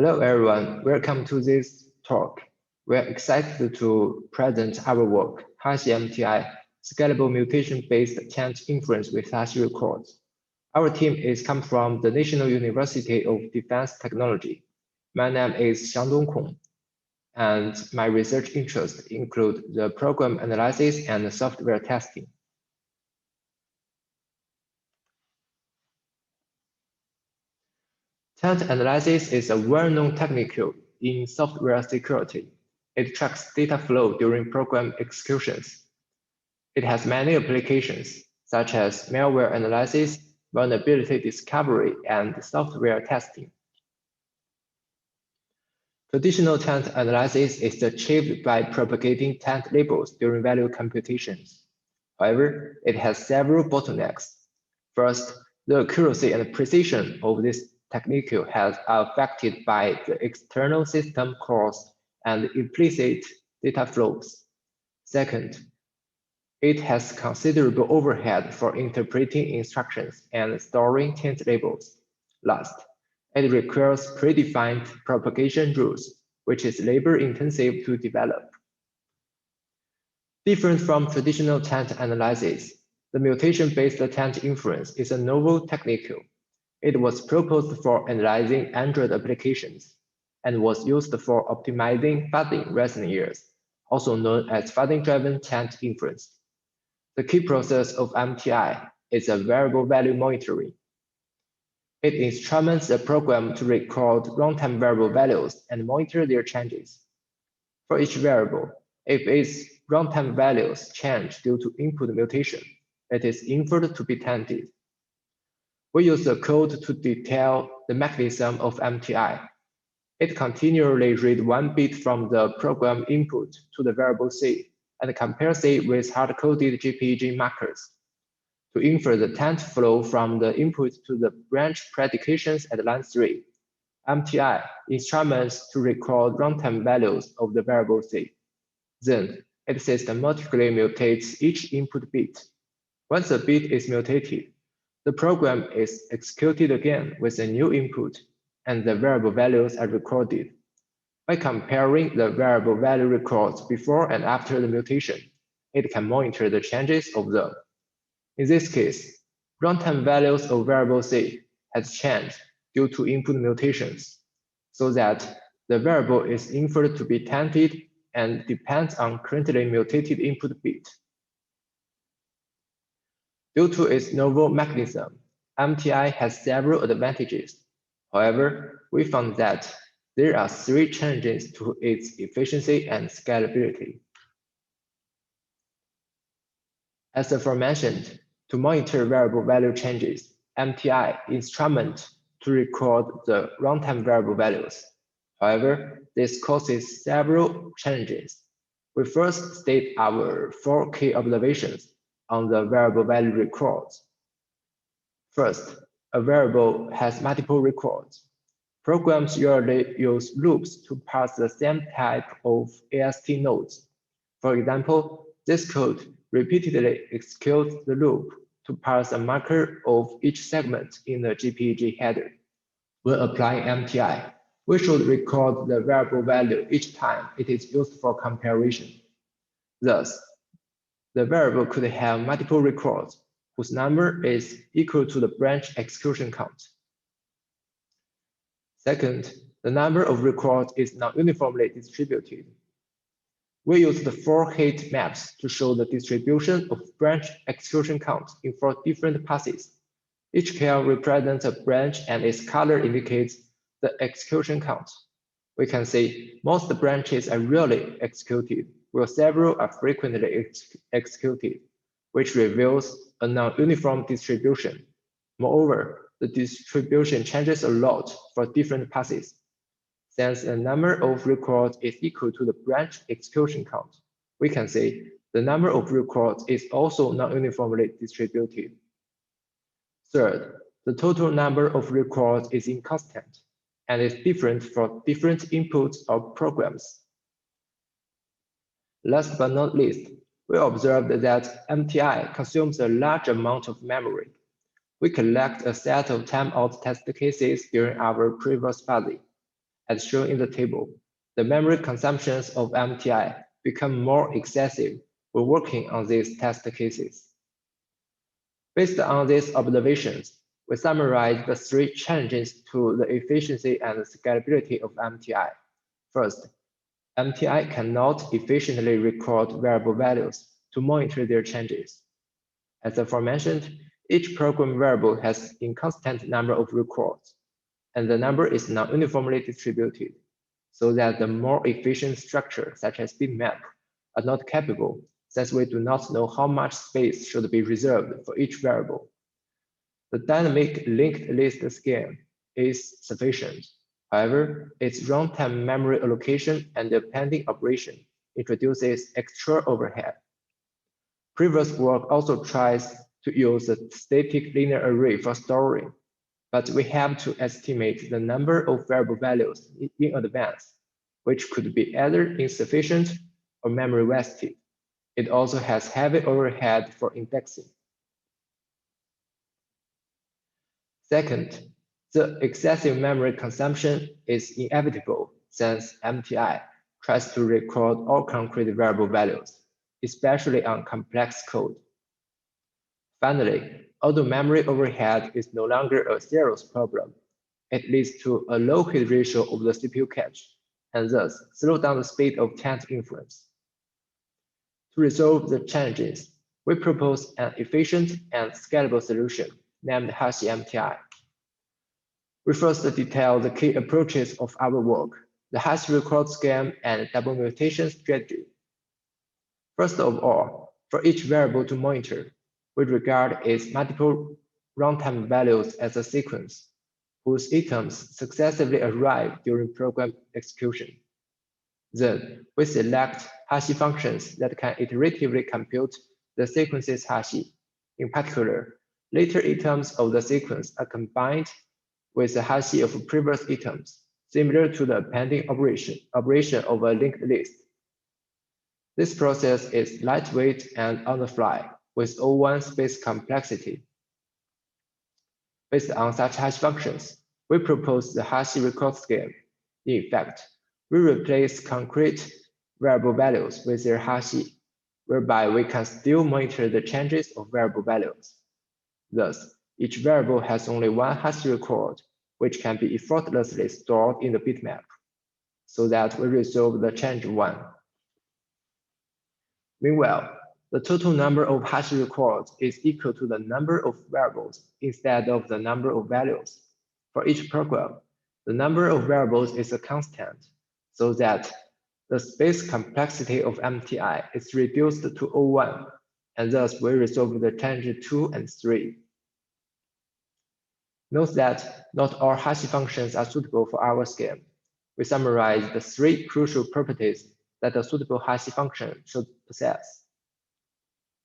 Hello everyone, welcome to this talk. We're excited to present our work, HashMTI, Scalable Mutation-based Taint Inference with hash records. Our team is come from the National University of Defense Technology. My name is Xiangdong, and my research interests include the program analysis and software testing. Taint analysis is a well-known technique in software security. It tracks data flow during program executions. It has many applications, such as malware analysis, vulnerability discovery, and software testing. Traditional taint analysis is achieved by propagating taint labels during value computations. However, it has several bottlenecks. First, the accuracy and precision of this technique are affected by the external system calls and implicit data flows. Second, it has considerable overhead for interpreting instructions and storing taint labels. Last, it requires predefined propagation rules, which is labor-intensive to develop. Different from traditional taint analysis, the mutation-based taint inference is a novel technique. It was proposed for analyzing Android applications and was used for optimizing fuzzing recent years, also known as fuzzing-driven taint inference. The key process of MTI is a variable value monitoring. It instruments the program to record runtime variable values and monitor their changes. For each variable, if its runtime values change due to input mutation, it is inferred to be tainted. We use the code to detail the mechanism of MTI. It continually reads one bit from the program input to the variable C and compares it with hard-coded GPG markers. To infer the taint flow from the input to the branch predications at line 3, MTI instruments to record runtime values of the variable C. Then, it systematically mutates each input bit. Once a bit is mutated, the program is executed again with a new input, and the variable values are recorded. By comparing the variable value records before and after the mutation, it can monitor the changes of them. In this case, runtime values of variable C has changed due to input mutations, so that the variable is inferred to be tainted and depends on currently mutated input bit. Due to its novel mechanism, MTI has several advantages. However, we found that there are 3 challenges to its efficiency and scalability. As aforementioned, to monitor variable value changes, MTI instruments to record the runtime variable values. However, this causes several challenges. We first state our 4 key observations on the variable value records. First, a variable has multiple records. Programs usually use loops to parse the same type of AST nodes. For example, this code repeatedly executes the loop to parse a marker of each segment in the GPG header. When applying MTI, we should record the variable value each time it is used for comparison. Thus, the variable could have multiple records whose number is equal to the branch execution count. Second, the number of records is not uniformly distributed. We use the 4 heat maps to show the distribution of branch execution count in 4 different passes. Each cell represents a branch and its color indicates the execution count. We can see most branches are rarely executed, while several are frequently executed, which reveals a non-uniform distribution. Moreover, the distribution changes a lot for different passes. Since the number of records is equal to the branch execution count, we can say the number of records is also non-uniformly distributed. Third, the total number of records is inconstant and is different for different inputs or programs. Last but not least, we observed that MTI consumes a large amount of memory. We collect a set of timeout test cases during our previous fuzzing, as shown in the table. The memory consumptions of MTI become more excessive when working on these test cases. Based on these observations, we summarize the 3 challenges to the efficiency and scalability of MTI. First, MTI cannot efficiently record variable values to monitor their changes. As aforementioned, each program variable has a inconstant number of records, and the number is non-uniformly distributed, so that the more efficient structure, such as bitmap, are not capable, since we do not know how much space should be reserved for each variable. The dynamic linked list scheme is sufficient. However, its runtime memory allocation and appending operation introduces extra overhead. Previous work also tries to use a static linear array for storing, but we have to estimate the number of variable values in advance, which could be either insufficient or memory wasted. It also has heavy overhead for indexing. Second, the excessive memory consumption is inevitable since MTI tries to record all concrete variable values, especially on complex code. Finally, although memory overhead is no longer a serious problem, it leads to a low hit ratio of the CPU cache, and thus slow down the speed of taint inference. To resolve the challenges, we propose an efficient and scalable solution named HashMTI. We first detail the key approaches of our work, the hash record scheme and double mutation strategy. First of all, for each variable to monitor, we regard its multiple runtime values as a sequence, whose items successively arrive during program execution. Then, we select hash functions that can iteratively compute the sequence's hash. In particular, later items of the sequence are combined with the hash of previous items, similar to the appending operation of a linked list. This process is lightweight and on the fly, with O1 space complexity. Based on such hash functions, we propose the hash record scheme. In fact, we replace concrete variable values with their hash, whereby we can still monitor the changes of variable values. Thus, each variable has only one hash record, which can be effortlessly stored in the bitmap, so that we resolve the change 1. Meanwhile, the total number of hash records is equal to the number of variables instead of the number of values. For each program, the number of variables is a constant, so that the space complexity of MTI is reduced to O1, and thus we resolve the change 2 and 3. Note that not all hash functions are suitable for our scheme. We summarize the 3 crucial properties that a suitable hash function should possess.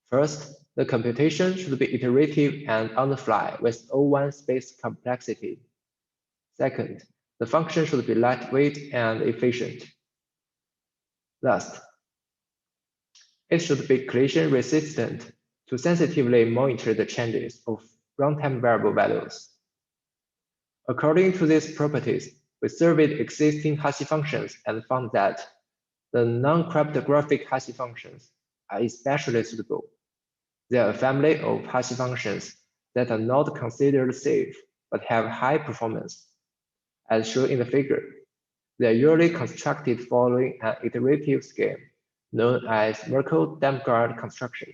First, the computation should be iterative and on the fly with O1 space complexity. Second, the function should be lightweight and efficient. Last, it should be collision resistant to sensitively monitor the changes of runtime variable values. According to these properties, we surveyed existing hash functions and found that the non-cryptographic hash functions are especially suitable. They are a family of hash functions that are not considered safe but have high performance. As shown in the figure, they are usually constructed following an iterative scheme known as Merkle-Damgard construction.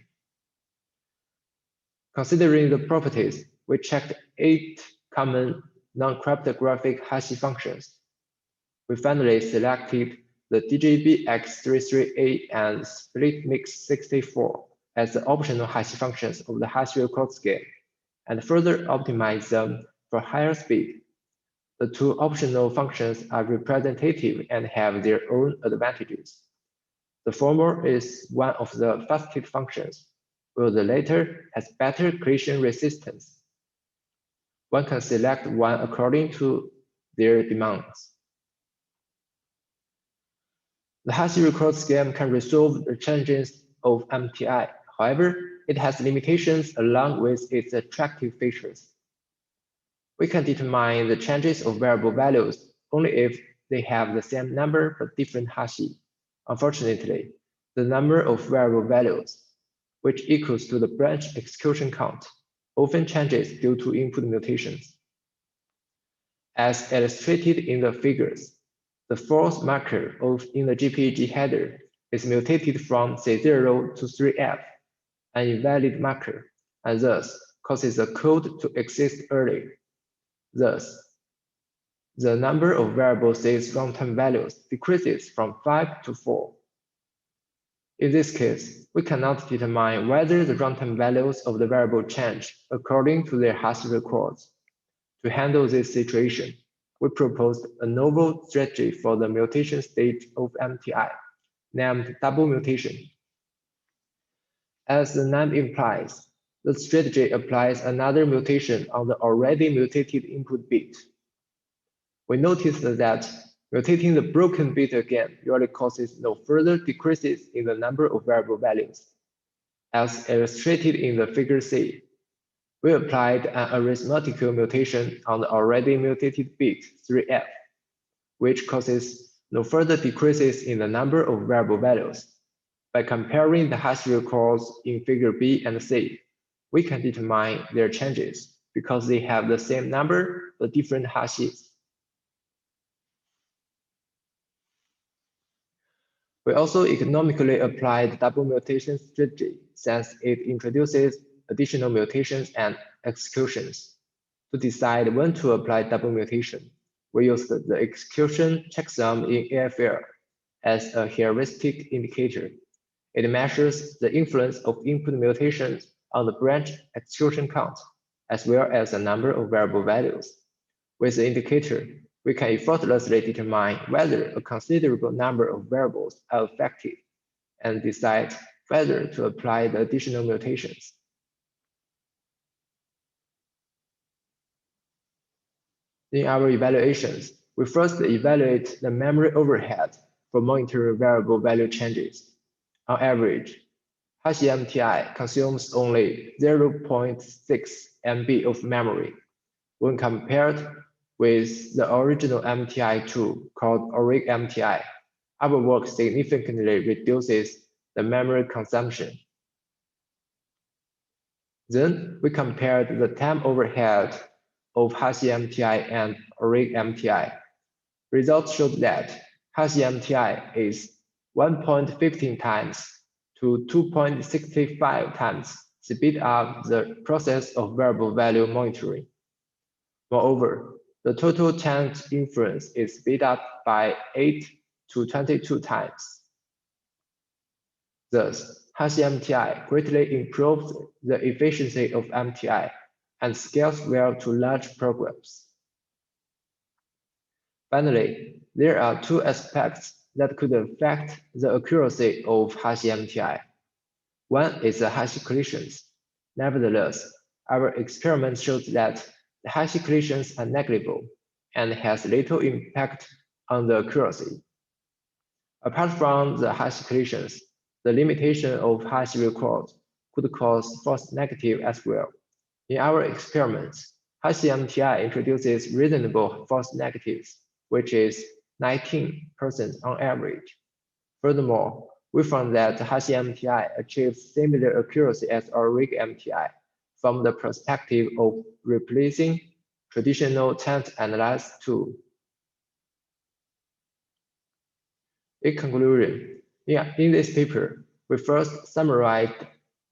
Considering the properties, we checked 8 common non-cryptographic hash functions. We finally selected the DGBX33A and SplitMix64 as the optional hash functions of the hash record scheme, and further optimized them for higher speed. The 2 optional functions are representative and have their own advantages. The former is one of the fastest functions, while the latter has better collision resistance. One can select one according to their demands. The hash record scheme can resolve the challenges of MTI. However, it has limitations along with its attractive features. We can determine the changes of variable values only if they have the same number but different hashi. Unfortunately, the number of variable values, which equals to the branch execution count, often changes due to input mutations. As illustrated in the figures, the false marker in the GPG header is mutated from C0 to 3F, an invalid marker, and thus causes the code to exist early. Thus, the number of variable C's runtime values decreases from 5 to 4. In this case, we cannot determine whether the runtime values of the variable change according to their hash records. To handle this situation, we proposed a novel strategy for the mutation stage of MTI, named double mutation. As the name implies, the strategy applies another mutation on the already mutated input bit. We noticed that mutating the broken bit again usually causes no further decreases in the number of variable values. As illustrated in the figure C, we applied an arithmetical mutation on the already mutated bit 3F, which causes no further decreases in the number of variable values. By comparing the hash records in figure B and C, we can determine their changes because they have the same number but different hashes. We also economically applied double mutation strategy since it introduces additional mutations and executions. To decide when to apply double mutation, we used the execution checksum in AFL as a heuristic indicator. It measures the influence of input mutations on the branch execution count, as well as the number of variable values. With the indicator, we can effortlessly determine whether a considerable number of variables are affected and decide whether to apply the additional mutations. In our evaluations, we first evaluate the memory overhead for monitoring variable value changes. On average, HashMTI consumes only 0.6 MB of memory when compared with the original MTI tool called HashMTI. Our work significantly reduces the memory consumption. Then we compared the time overhead of HashMTI and HashMTI. Results showed that HashMTI is 1.15 times to 2.65 times speed up the process of variable value monitoring. Moreover, the total taint inference is speed up by 8 to 22 times. Thus, HashMTI greatly improves the efficiency of MTI and scales well to large programs. Finally, there are two aspects that could affect the accuracy of HashMTI. One is the hash collisions. Nevertheless, our experiment shows that the hash collisions are negligible and has little impact on the accuracy. Apart from the hash collisions, the limitation of hash records could cause false negative as well. In our experiments, HashMTI introduces reasonable false negatives, which is 19% on average. Furthermore, we found that HashMTI achieves similar accuracy as HashMTI from the perspective of replacing traditional taint analysis tool. In conclusion, in this paper, we first summarized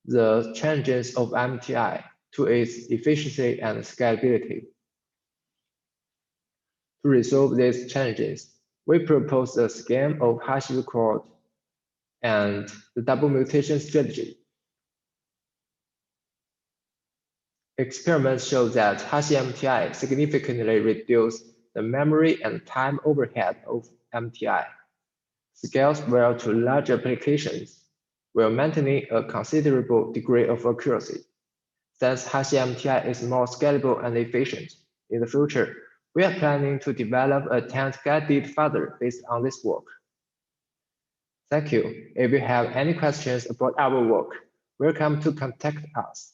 the changes of MTI to its efficiency and scalability. To resolve these challenges, we proposed a scheme of hash record and the double mutation strategy. Experiments show that HashMTI significantly reduced the memory and time overhead of MTI, scales well to large applications, while maintaining a considerable degree of accuracy. Since HashMTI is more scalable and efficient, in the future, we are planning to develop a taint-guided further based on this work. Thank you. If you have any questions about our work, welcome to contact us.